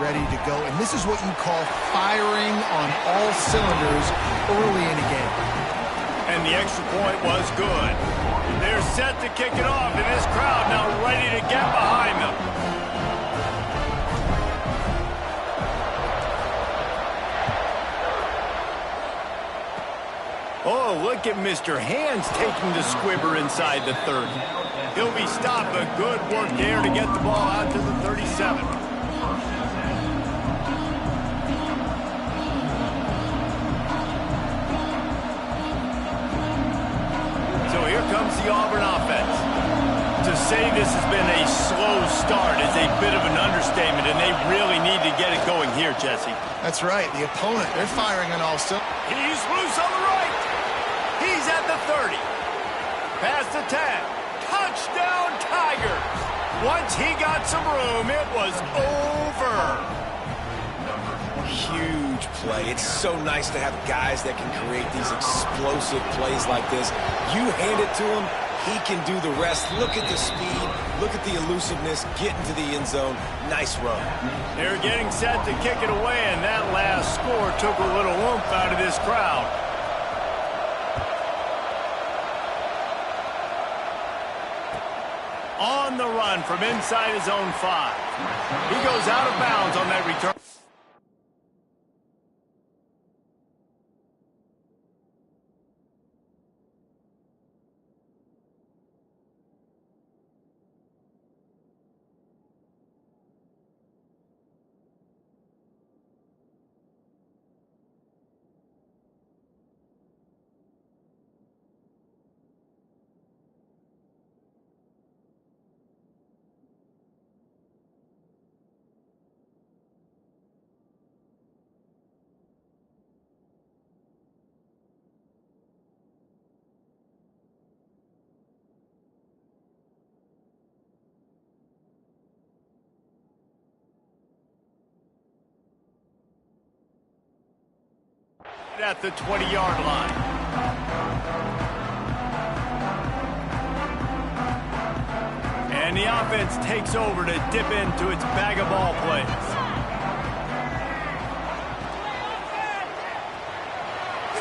ready to go, and this is what you call firing on all cylinders early in a game. And the extra point was good. They're set to kick it off, and this crowd now ready to get behind them. Oh, look at Mr. Hands taking the squibber inside the 30. He'll be stopped, but good work there to get the ball out to the 37. So here comes the Auburn offense. To say this has been a slow start is a bit of an understatement, and they really need to get it going here, Jesse. That's right. The opponent, they're firing on all cylinders. He's loose on the right. He's at the 30. Past the 10. Touchdown, Tigers. Once he got some room, it was over. Huge play. It's so nice to have guys that can create these explosive plays like this. You hand it to him, he can do the rest. Look at the speed. Look at the elusiveness. Get into the end zone. Nice run. They're getting set to kick it away, and that last score took a little oomph out of this crowd. On the run from inside his own 5. He goes out of bounds on that return. At the 20-yard line. And the offense takes over to dip into its bag of ball plays.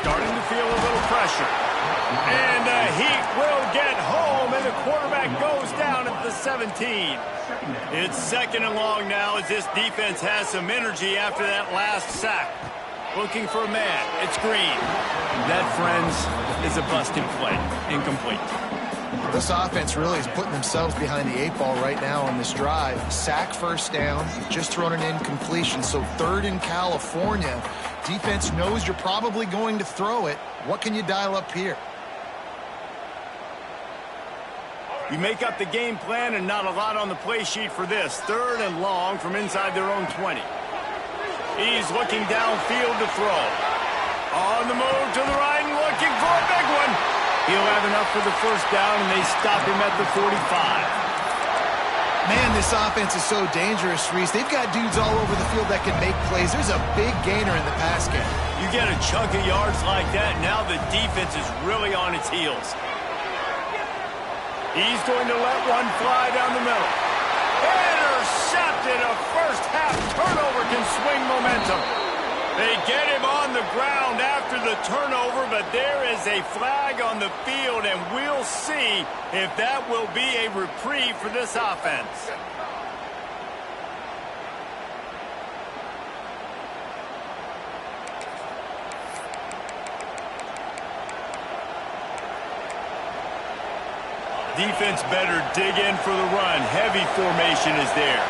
Starting to feel a little pressure. And the Heat will get home, and the quarterback goes down at the 17. It's second and long now as this defense has some energy after that last sack. Looking for a man. It's Green. That, friends, is a busted play. Incomplete. This offense really is putting themselves behind the 8 ball right now on this drive. Sack, first down, just thrown an incompletion. So third in California. Defense knows you're probably going to throw it. What can you dial up here? You make up the game plan and not a lot on the play sheet for this. Third and long from inside their own 20. He's looking downfield to throw. On the move to the right and looking for a big one. He'll have enough for the first down, and they stop him at the 45. Man, this offense is so dangerous, Reese. They've got dudes all over the field that can make plays. There's a big gainer in the pass game. You get a chunk of yards like that, now the defense is really on its heels. He's going to let one fly down the middle. Intercepted. A first-half turnover can swing momentum. They get him on the ground after the turnover, but there is a flag on the field, and we'll see if that will be a reprieve for this offense. Defense better dig in for the run. Heavy formation is there.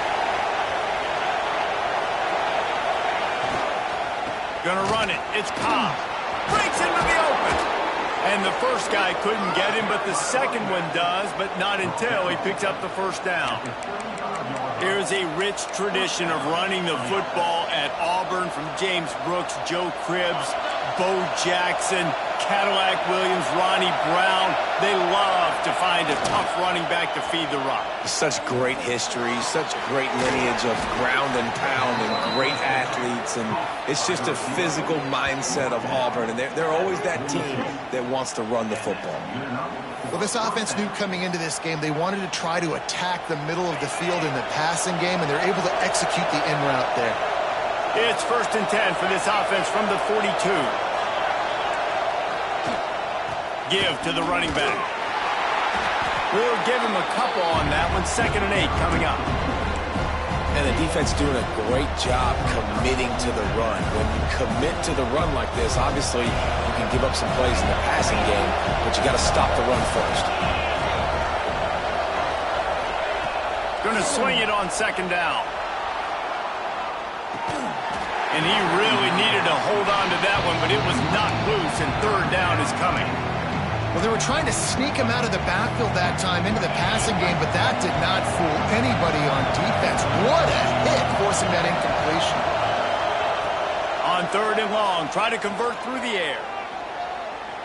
Gonna run it. It's Cobb. Breaks into the open. And the first guy couldn't get him, but the second one does, but not until he picks up the first down. There's a rich tradition of running the football at Auburn from James Brooks, Joe Cribbs, Bo Jackson, Cadillac Williams, Ronnie Brown. They love to find a tough running back to feed the rock. Such great history, such great lineage of ground and pound and great athletes. athletes, and it's just a physical mindset of Auburn, and they're always that team that wants to run the football. Well, this offense knew coming into this game they wanted to try to attack the middle of the field in the passing game, and they're able to execute the in route there. It's 1st and 10 for this offense from the 42. Give to the running back. We'll give him a couple on that one. 2nd and 8 coming up. And the defense doing a great job committing to the run. When you commit to the run like this, obviously you can give up some plays in the passing game, but you got to stop the run first. Going to swing it on 2nd down. And he really needed to hold on to that one, but it was knocked loose, and 3rd down is coming. Well, they were trying to sneak him out of the backfield that time into the passing game, but that did not fool anybody on defense. What a hit, forcing that incompletion. On 3rd and long, try to convert through the air.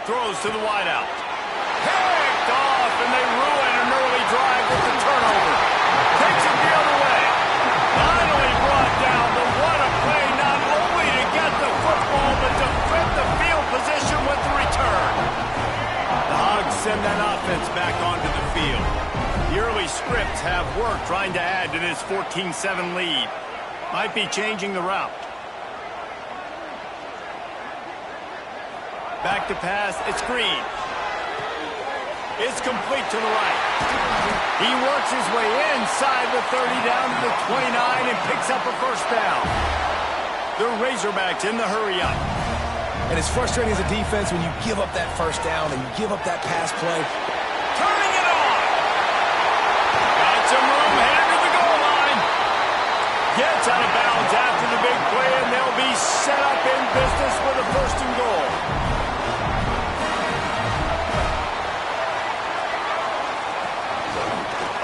Throws to the wideout. Picked off, and they ruin an early drive with the turnover. Takes it the other way. Finally brought down, but what a play, not only to get the football, but to flip the field position with the return. The Hogs send that offense back onto the field. The early scripts have worked trying to add to this 14-7 lead. Might be changing the route. Back to pass, it's Green. It's complete to the right. He works his way inside the 30 down to the 29 and picks up a 1st down. The Razorbacks in the hurry up. And it's frustrating as a defense when you give up that 1st down and you give up that pass play. Turning it on. Got some room, headed to the goal line. Gets out of bounds after the big play, and they'll be set up in business with a 1st and goal.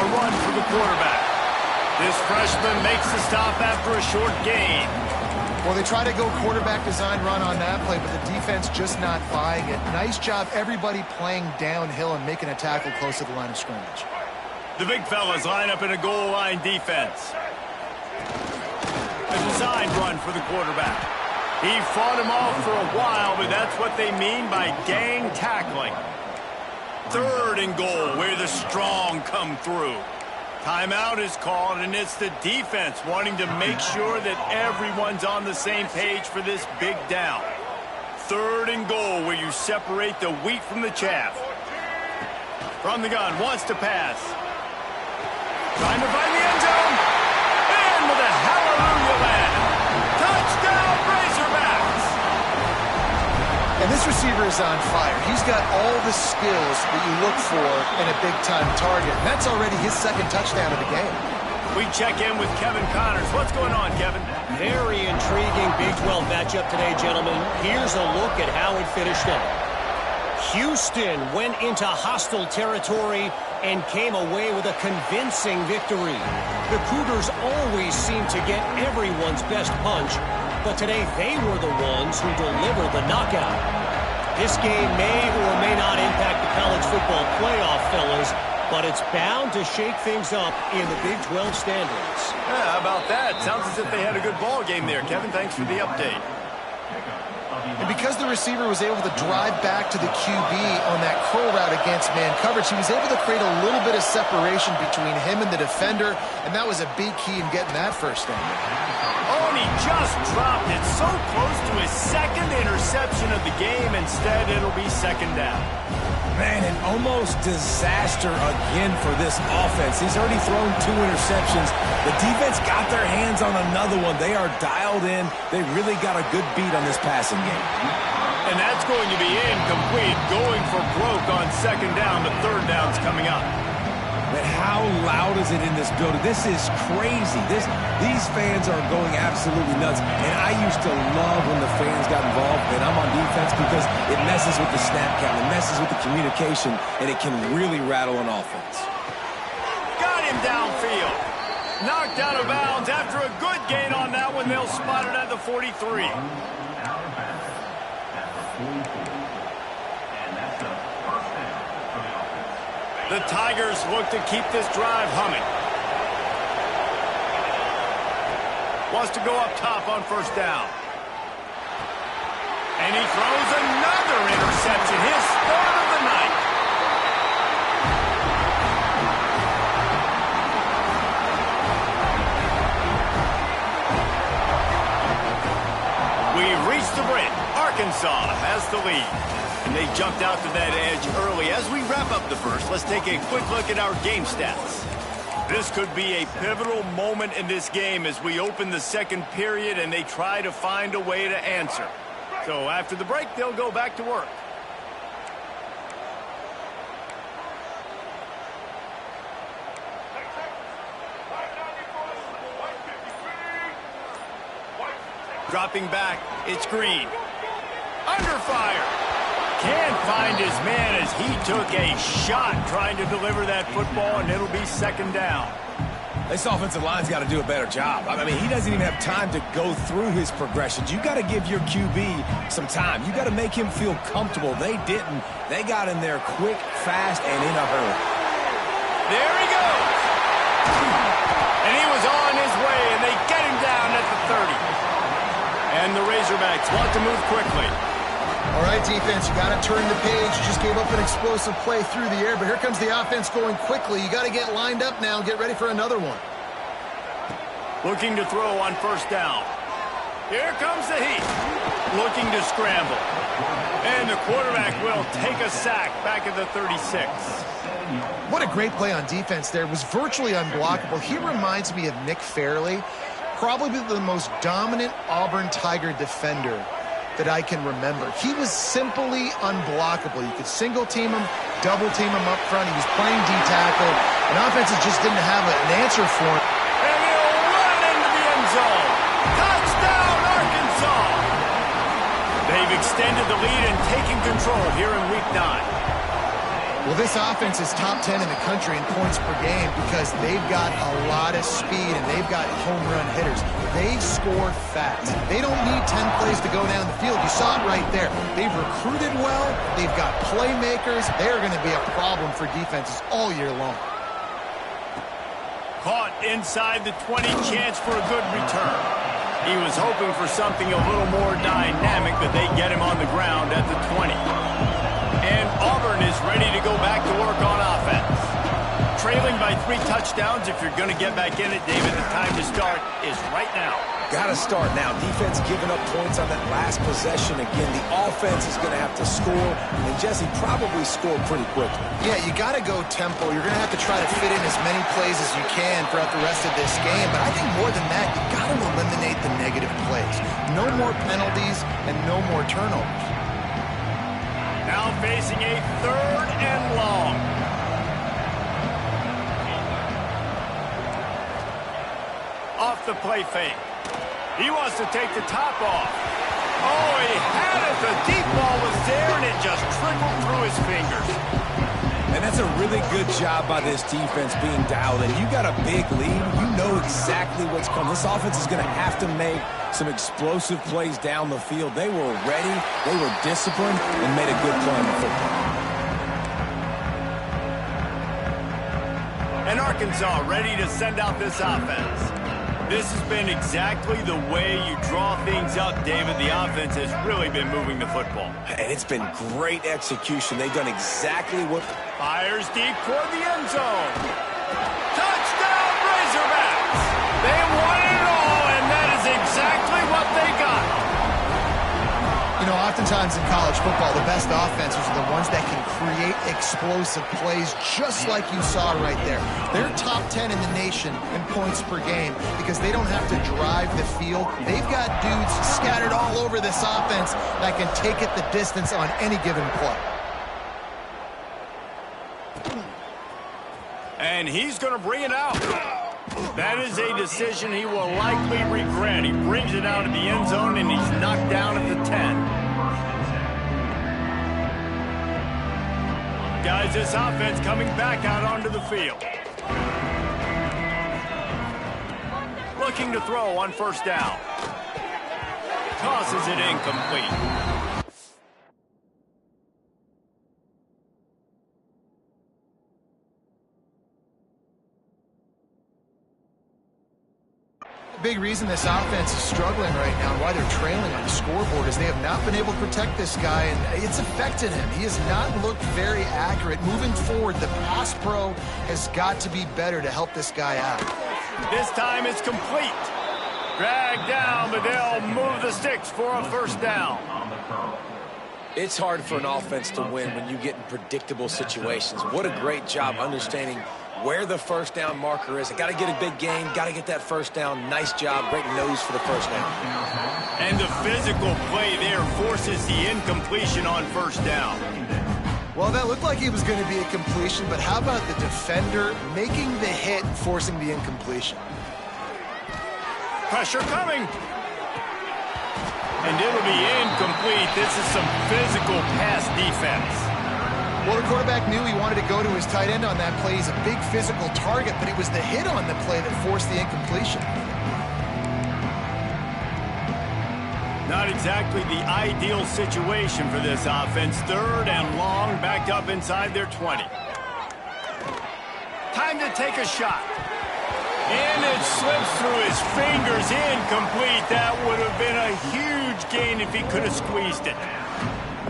A run for the quarterback. This freshman makes the stop after a short gain. Well, they try to go quarterback design run on that play, but the defense just not buying it. Nice job, everybody playing downhill and making a tackle close to the line of scrimmage. The big fellas line up in a goal line defense. A design run for the quarterback. He fought him off for a while, but that's what they mean by gang tackling. 3rd and goal, where the strong come through. Timeout is called, and it's the defense wanting to make sure that everyone's on the same page for this big down. 3rd and goal, where you separate the wheat from the chaff. From the gun, wants to pass. Trying to find the end zone. And with a hallelujah land. Touchdown, Razorbacks! And this receiver is on fire. He's got all the skills that you look for in a big-time target. And that's already his 2nd touchdown of the game. We check in with Kevin Connors. What's going on, Kevin? Very intriguing Big 12 matchup today, gentlemen. Here's a look at how it finished up. Houston went into hostile territory and came away with a convincing victory. The Cougars always seem to get everyone's best punch, but today they were the ones who delivered the knockout. This game may or may not impact the college football playoff, fellas, but it's bound to shake things up in the Big 12 standings. Yeah, how about that? Sounds as if they had a good ball game there. Kevin, thanks for the update. And because the receiver was able to drive back to the QB on that curl route against man coverage, he was able to create a little bit of separation between him and the defender, and that was a big key in getting that 1st down. Oh, and he just dropped it so close to his 2nd interception of the game. Instead, it'll be 2nd down. Man, an almost disaster again for this offense. He's already thrown 2 interceptions. The defense got their hands on another one. They are dialed in. They really got a good beat on this passing game. And that's going to be incomplete. Going for broke on 2nd down. The 3rd down's coming up. But how loud is it in this building? This is crazy. These fans are going absolutely nuts. And I used to love when the fans got involved, and I'm on defense, because it messes with the snap count, it messes with the communication, and it can really rattle an offense. Got him downfield. Knocked out of bounds after a good gain on that one. They'll spot it at the 43. The Tigers look to keep this drive humming. Wants to go up top on first down. And he throws another interception. His third of the night. We've reached the break. Arkansas has the lead. And they jumped out to that edge early. As we wrap up the first, let's take a quick look at our game stats. This could be a pivotal moment in this game as we open the second period and they try to find a way to answer. So after the break, they'll go back to work. Dropping back, it's Green. Under fire. Can't find his man as he took a shot trying to deliver that football, and it'll be second down. This offensive line's got to do a better job. I mean, he doesn't even have time to go through his progressions. You got to give your QB some time. You got to make him feel comfortable. They didn't. They got in there quick, fast, and in a hurry. There he goes. And he was on his way, and they get him down at the 30. And the Razorbacks want to move quickly. All right, defense, you got to turn the page. You just gave up an explosive play through the air, but here comes the offense going quickly. You got to get lined up now and get ready for another one. Looking to throw on first down. Here comes the heat. Looking to scramble. And the quarterback will take a sack back at the 36. What a great play on defense there. It was virtually unblockable. He reminds me of Nick Fairley, probably the most dominant Auburn Tiger defender that I can remember. He was simply unblockable. You could single team him, double team him up front. He was playing D-tackle, and offenses just didn't have an answer for him. And he'll run into the end zone. Touchdown, Arkansas! They've extended the lead and taken control here in Week 9. Well, this offense is top 10 in the country in points per game because they've got a lot of speed and they've got home run hitters. They score fast. They don't need 10 plays to go down the field. You saw it right there. They've recruited well. They've got playmakers. They're going to be a problem for defenses all year long. Caught inside the 20, chance for a good return. He was hoping for something a little more dynamic, but they get him on the ground at the 20. And Auburn is ready to go back to work on offense. Trailing by 3 touchdowns. If you're going to get back in it, David, the time to start is right now. Got to start now. Defense giving up points on that last possession. Again, the offense is going to have to score. And Jesse probably scored pretty quickly. Yeah, you got to go tempo. You're going to have to try to fit in as many plays as you can throughout the rest of this game. But I think more than that, you got to eliminate the negative plays. No more penalties and no more turnovers. Now facing a 3rd and long. Off the play fake. He wants to take the top off. Oh, he had it. The deep ball was there, and it just trickled through his fingers. And that's a really good job by this defense being dialed in. You got a big lead. You know exactly what's coming. This offense is going to have to make some explosive plays down the field. They were ready, they were disciplined, and made a good play on the football. And Arkansas ready to send out this offense. This has been exactly the way you draw things up, David. The offense has really been moving the football. And it's been great execution. They've done exactly what... Fires deep toward the end zone. Touchdown, Razorbacks! They won it all, and that is exactly what they got. You know, oftentimes in college football, the best offenses are the ones that can create explosive plays just like you saw right there. They're top 10 in the nation in points per game because they don't have to drive the field. They've got dudes scattered all over this offense that can take it the distance on any given play. And he's going to bring it out. That is a decision he will likely regret. He brings it out of the end zone, and he's knocked down at the 10. Guys, this offense coming back out onto the field. Looking to throw on first down. Tosses it incomplete. big reason this offense is struggling right now and why they're trailing on the scoreboard is they have not been able to protect this guy, and it's affected him. He has not looked very accurate. Moving forward, the pass pro has got to be better to help this guy out. This time it's complete. Dragged down, but they'll move the sticks for a first down. It's hard for an offense to win when you get in predictable situations. What a great job understanding where the first down marker is. I got to get a big gain, got to get that first down. Nice job, great nose for the first down. And the physical play there forces the incompletion on first down. Well, that looked like he was going to be a completion, but how about the defender making the hit, forcing the incompletion? Pressure coming. And it'll be incomplete. This is some physical pass defense. Well, the quarterback knew he wanted to go to his tight end on that play. He's a big physical target, but it was the hit on the play that forced the incompletion. Not exactly the ideal situation for this offense. Third and long, backed up inside their 20. Time to take a shot. And it slips through his fingers, incomplete. That would have been a huge gain if he could have squeezed it.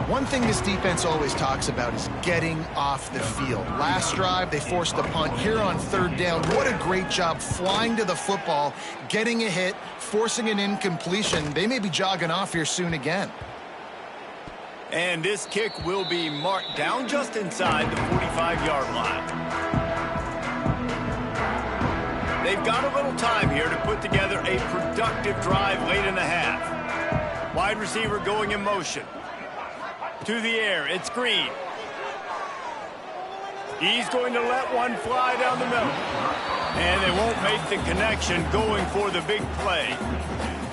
One thing this defense always talks about is getting off the field. Last drive, they forced the punt. Here on third down, what a great job flying to the football, getting a hit, forcing an incompletion. They may be jogging off here soon again. And this kick will be marked down just inside the 45-yard line. They've got a little time here to put together a productive drive late in the half. Wide receiver going in motion. To the air, it's Green. He's going to let one fly down the middle. And they won't make the connection going for the big play.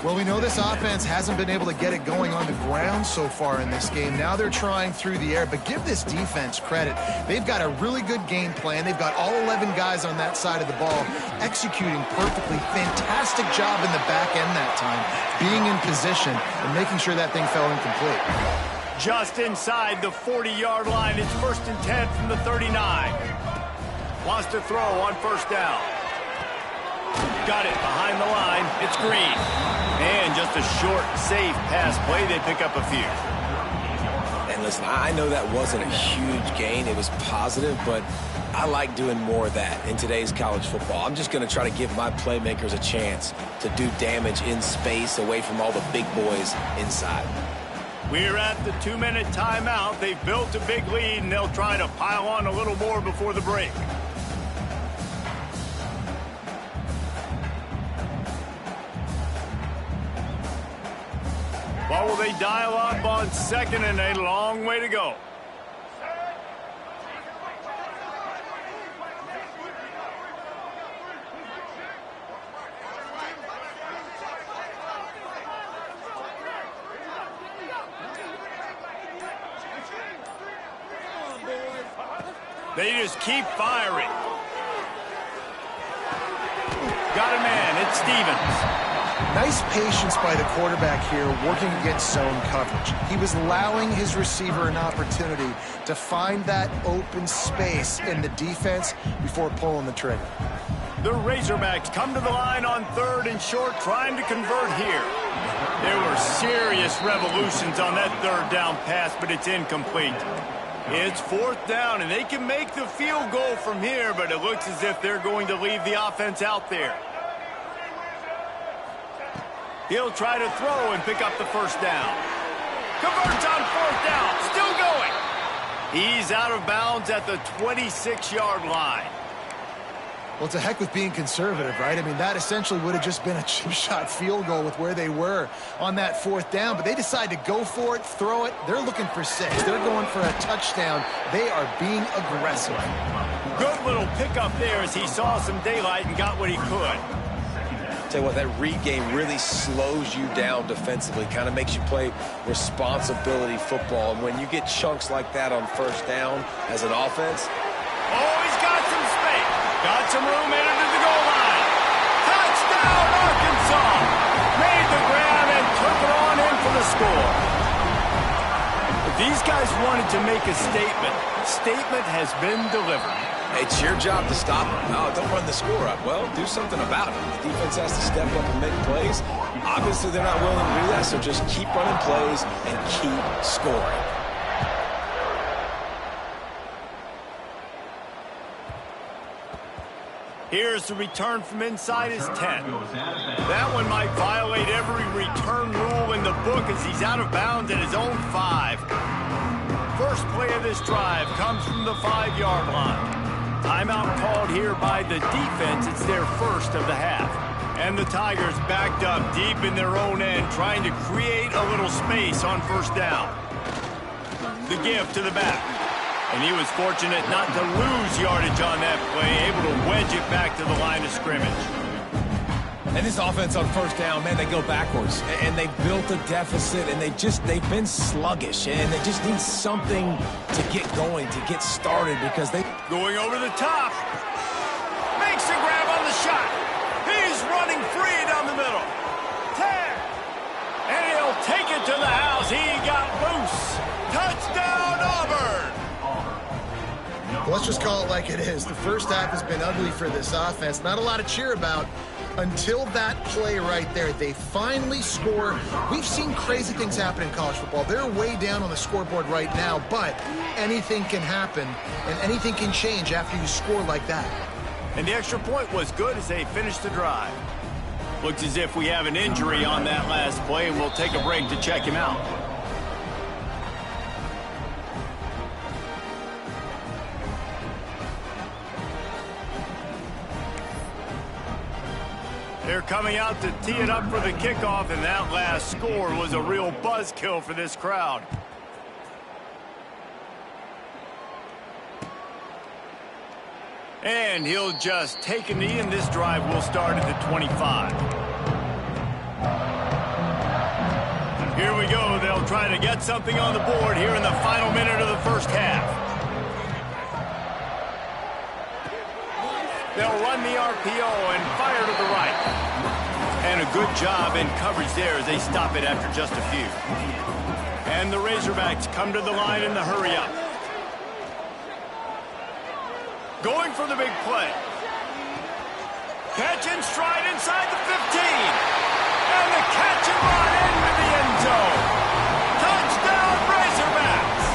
Well, we know this offense hasn't been able to get it going on the ground so far in this game. Now they're trying through the air, but give this defense credit. They've got a really good game plan. They've got all 11 guys on that side of the ball executing perfectly. Fantastic job in the back end that time, being in position and making sure that thing fell incomplete. Just inside the 40-yard line. It's 1st and 10 from the 39. Wants to throw on first down. Got it behind the line. It's Green. And just a short, safe pass play. They pick up a few. And listen, I know that wasn't a huge gain. It was positive, but I like doing more of that in today's college football. I'm just going to try to give my playmakers a chance to do damage in space away from all the big boys inside. We're at the 2-minute timeout. They've built a big lead, and they'll try to pile on a little more before the break. What will they dial up on second, and a long way to go? They just keep firing. Got a man. It's Stevens. Nice patience by the quarterback here working against zone coverage. He was allowing his receiver an opportunity to find that open space in the defense before pulling the trigger. The Razorbacks come to the line on 3rd and short, trying to convert here. There were serious revolutions on that 3rd down pass, but it's incomplete. It's 4th down, and they can make the field goal from here, but it looks as if they're going to leave the offense out there. He'll try to throw and pick up the first down. Converts on 4th down, still going. He's out of bounds at the 26-yard line. Well, it's a heck with being conservative, right? I mean, that essentially would have just been a chip shot field goal with where they were on that 4th down, but they decide to go for it, throw it. They're looking for 6. They're going for a touchdown. They are being aggressive. Good little pickup there as he saw some daylight and got what he could. Tell you what, that read game really slows you down defensively, kind of makes you play responsibility football. And when you get chunks like that on first down as an offense. Oh, he's got some space. Got some room headed to the goal line. Touchdown, Arkansas. Made the grab and took it on in for the score. If these guys wanted to make a statement, statement has been delivered. It's your job to stop them. No, don't run the score up. Well, do something about it. The defense has to step up and make plays. Obviously, they're not willing to do that, so just keep running plays and keep scoring. Here's the return from inside his 10. That one might violate every return rule in the book as he's out of bounds at his own 5. First play of this drive comes from the 5-yard line. Timeout called here by the defense. It's their first of the half. And the Tigers backed up deep in their own end, trying to create a little space on first down. The give to the back. And he was fortunate not to lose yardage on that play, able to wedge it back to the line of scrimmage. And this offense on first down, man, they go backwards. And they built a deficit, and they've been sluggish. And they just need something to get going, to get started, because they... Going over the top. Makes a grab on the shot. He's running free down the middle. 10. And he'll take it to the house. He got loose. Touchdown, Auburn. Let's just call it like it is. The first half has been ugly for this offense. Not a lot to cheer about until that play right there. They finally score. We've seen crazy things happen in college football. They're way down on the scoreboard right now, but anything can happen, and anything can change after you score like that. And the extra point was good as they finished the drive. Looks as if we have an injury on that last play, and we'll take a break to check him out. They're coming out to tee it up for the kickoff, and that last score was a real buzzkill for this crowd. And he'll just take a knee, and this drive will start at the 25. Here we go. They'll try to get something on the board here in the final minute of the first half. They'll run the RPO and fire to the right. And a good job in coverage there as they stop it after just a few. And the Razorbacks come to the line in the hurry-up. Going for the big play. Catch and stride inside the 15. And the catch and run into the end zone. Touchdown, Razorbacks!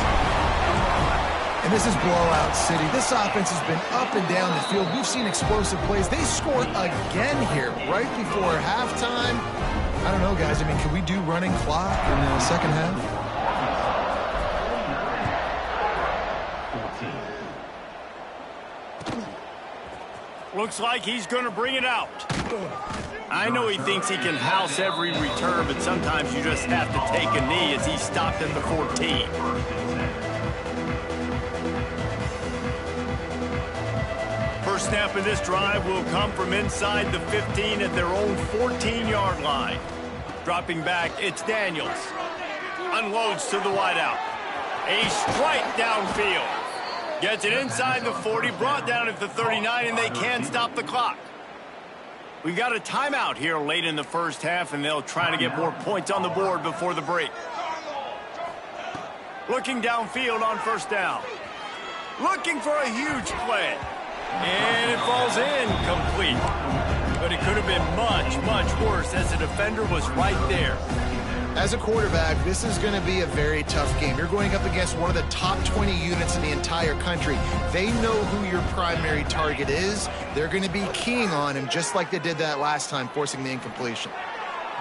And this is blowout city. This offense has been up and down the field. We've seen explosive plays. They scored again here right before halftime. I don't know, guys. I mean, can we do running clock in the second half? Looks like he's going to bring it out. I know he thinks he can house every return, but sometimes you just have to take a knee as he stopped at the 14. First snap of this drive will come from inside the 15 at their own 14-yard line. Dropping back, it's Daniels. Unloads to the wideout. A strike downfield. Gets it inside the 40, brought down at the 39, and they can stop the clock. We got a timeout here late in the first half, and they'll try to get more points on the board before the break. Looking downfield on first down. Looking for a huge play. And it falls incomplete. But it could have been much, much worse as the defender was right there. As a quarterback, this is going to be a very tough game. You're going up against one of the top 20 units in the entire country. They know who your primary target is. They're going to be keying on him just like they did that last time, forcing the incompletion.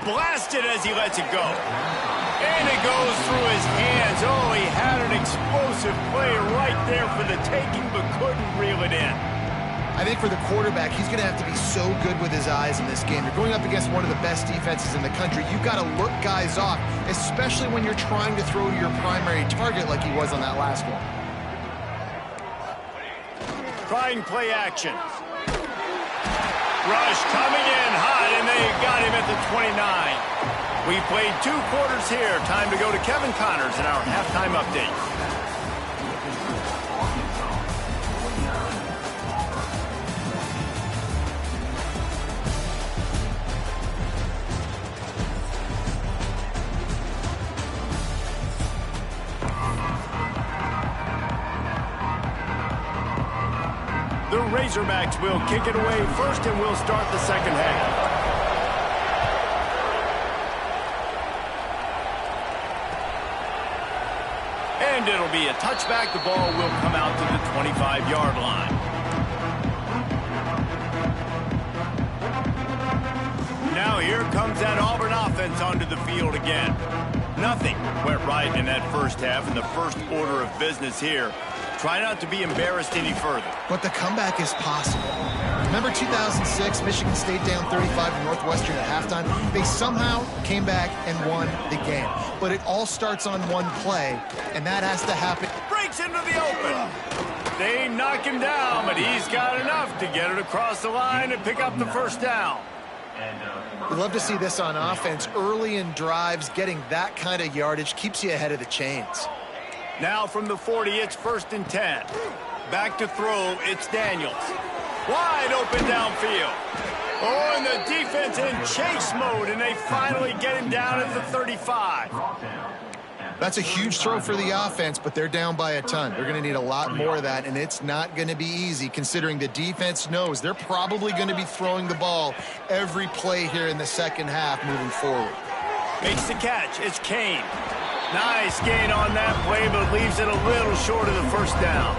Blasted as he lets it go. And it goes through his hands. Oh, he had an explosive play right there for the taking, but couldn't reel it in. I think for the quarterback, he's going to have to be so good with his eyes in this game. You're going up against one of the best defenses in the country. You've got to look guys off, especially when you're trying to throw to your primary target like he was on that last one. Trying play action. Rush coming in hot, and they got him at the 29. We played 2 quarters here. Time to go to Kevin Connors in our halftime update. Razorbacks will kick it away first, and we'll start the second half. And it'll be a touchback. The ball will come out to the 25-yard line. Now here comes that Auburn offense onto the field again. Nothing went right in that first half, and the first order of business here. Try not to be embarrassed any further. But the comeback is possible. Remember 2006, Michigan State down 35 to Northwestern at halftime? They somehow came back and won the game. But it all starts on one play, and that has to happen. Breaks into the open. They knock him down, but he's got enough to get it across the line and pick up the first down. We love to see this on offense. Early in drives, getting that kind of yardage keeps you ahead of the chains. Now from the 40, it's 1st and 10. Back to throw, it's Daniels. Wide open downfield. Oh, and the defense in chase mode, and they finally get him down at the 35. That's a huge throw for the offense, but they're down by a ton. They're going to need a lot more of that, and it's not going to be easy considering the defense knows they're probably going to be throwing the ball every play here in the second half moving forward. Makes the catch. It's Kane. Nice gain on that play, but leaves it a little short of the first down.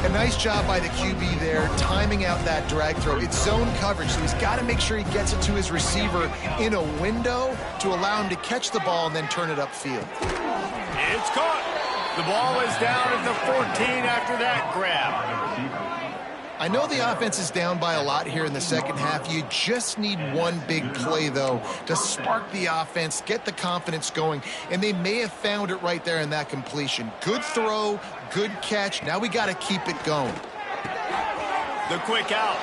A nice job by the QB there, timing out that drag throw. It's zone coverage, so he's got to make sure he gets it to his receiver in a window to allow him to catch the ball and then turn it upfield. It's caught. The ball is down at the 14 after that grab. I know the offense is down by a lot here in the second half. You just need one big play, though, to spark the offense, get the confidence going, and they may have found it right there in that completion. Good throw, good catch. Now we got to keep it going. The quick out.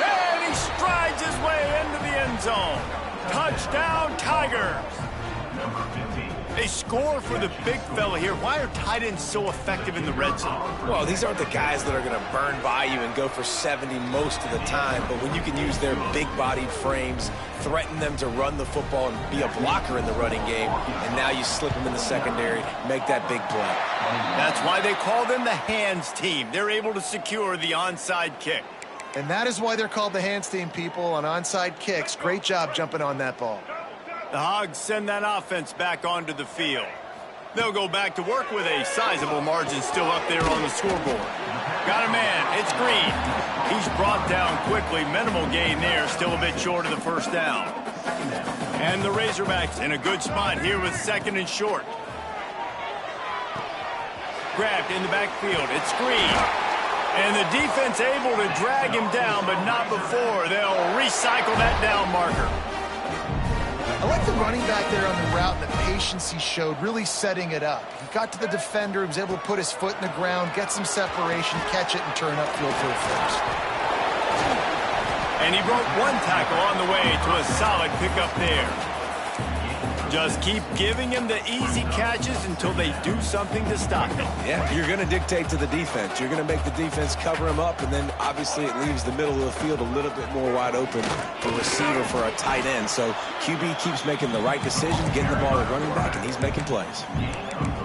And he strides his way into the end zone. Touchdown, Tigers. They score for the big fella here. Why are tight ends so effective in the red zone? Well, these aren't the guys that are going to burn by you and go for 70 most of the time, but when you can use their big-bodied frames, threaten them to run the football and be a blocker in the running game, and now you slip them in the secondary, make that big play. That's why they call them the hands team. They're able to secure the onside kick. And that is why they're called the hands team, people, on onside kicks. Great job jumping on that ball. The Hogs send that offense back onto the field. They'll go back to work with a sizable margin still up there on the scoreboard. Got a man. It's Green. He's brought down quickly. Minimal gain there. Still a bit short of the first down. And the Razorbacks in a good spot here with 2nd and short. Grabbed in the backfield. It's Green. And the defense able to drag him down, but not before. They'll recycle that down marker. I like the running back there on the route and the patience he showed, really setting it up. He got to the defender, he was able to put his foot in the ground, get some separation, catch it, and turn upfield for a first. And he broke one tackle on the way to a solid pickup there. Just keep giving him the easy catches until they do something to stop him. Yeah, you're going to dictate to the defense. You're going to make the defense cover him up, and then obviously it leaves the middle of the field a little bit more wide open for receiver for a tight end. So QB keeps making the right decision, getting the ball to running back, and he's making plays.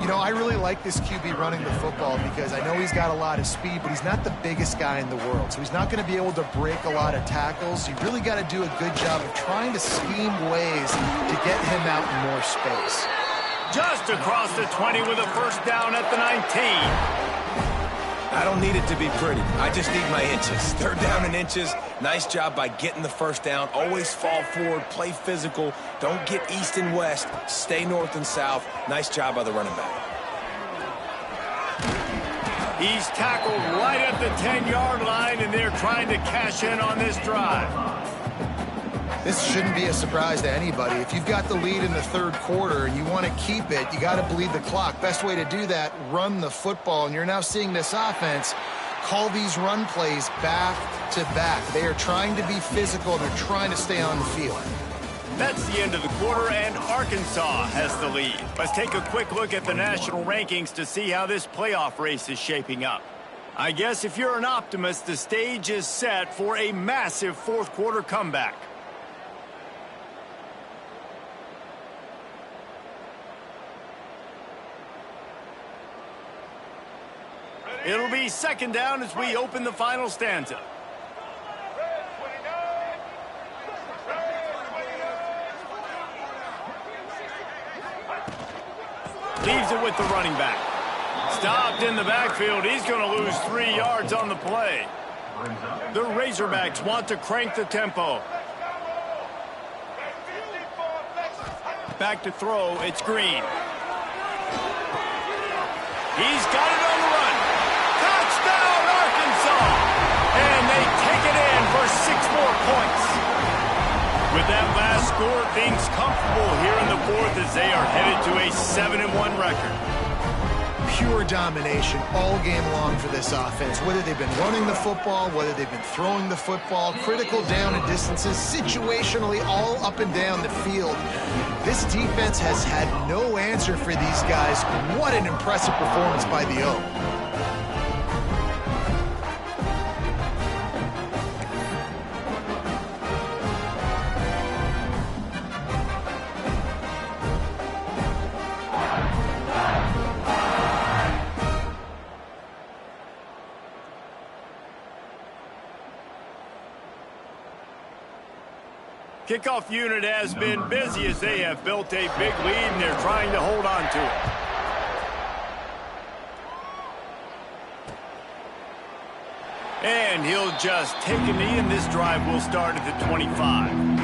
You know, I really like this QB running the football because I know he's got a lot of speed, but he's not the biggest guy in the world. So he's not going to be able to break a lot of tackles. You really got to do a good job of trying to scheme ways to get him out in more space. Just across the 20 with a first down at the 19. I don't need it to be pretty. I just need my inches. 3rd down and inches. Nice job by getting the first down. Always fall forward, play physical. Don't get east and west. Stay north and south. Nice job by the running back. He's tackled right at the 10-yard line, and they're trying to cash in on this drive. This shouldn't be a surprise to anybody. If you've got the lead in the 3rd quarter and you want to keep it, you got to bleed the clock. Best way to do that, run the football. And you're now seeing this offense call these run plays back to back. They are trying to be physical. They're trying to stay on the field. That's the end of the quarter, and Arkansas has the lead. Let's take a quick look at the national rankings to see how this playoff race is shaping up. I guess if you're an optimist, the stage is set for a massive 4th quarter comeback. It'll be second down as we open the final stanza. Leaves it with the running back. Stopped in the backfield. He's going to lose 3 yards on the play. The Razorbacks want to crank the tempo. Back to throw. It's Green. He's got it on the run. Touchdown, Arkansas! And they take it in for 6 more points. With that last score, things comfortable here in the fourth as they are headed to a 7-1 record. Pure domination all game long for this offense. Whether they've been running the football, whether they've been throwing the football, critical down and distances, situationally all up and down the field. This defense has had no answer for these guys. What an impressive performance by the O. Kickoff unit has been busy as they have built a big lead and they're trying to hold on to it. And he'll just take a knee and this drive will start at the 25.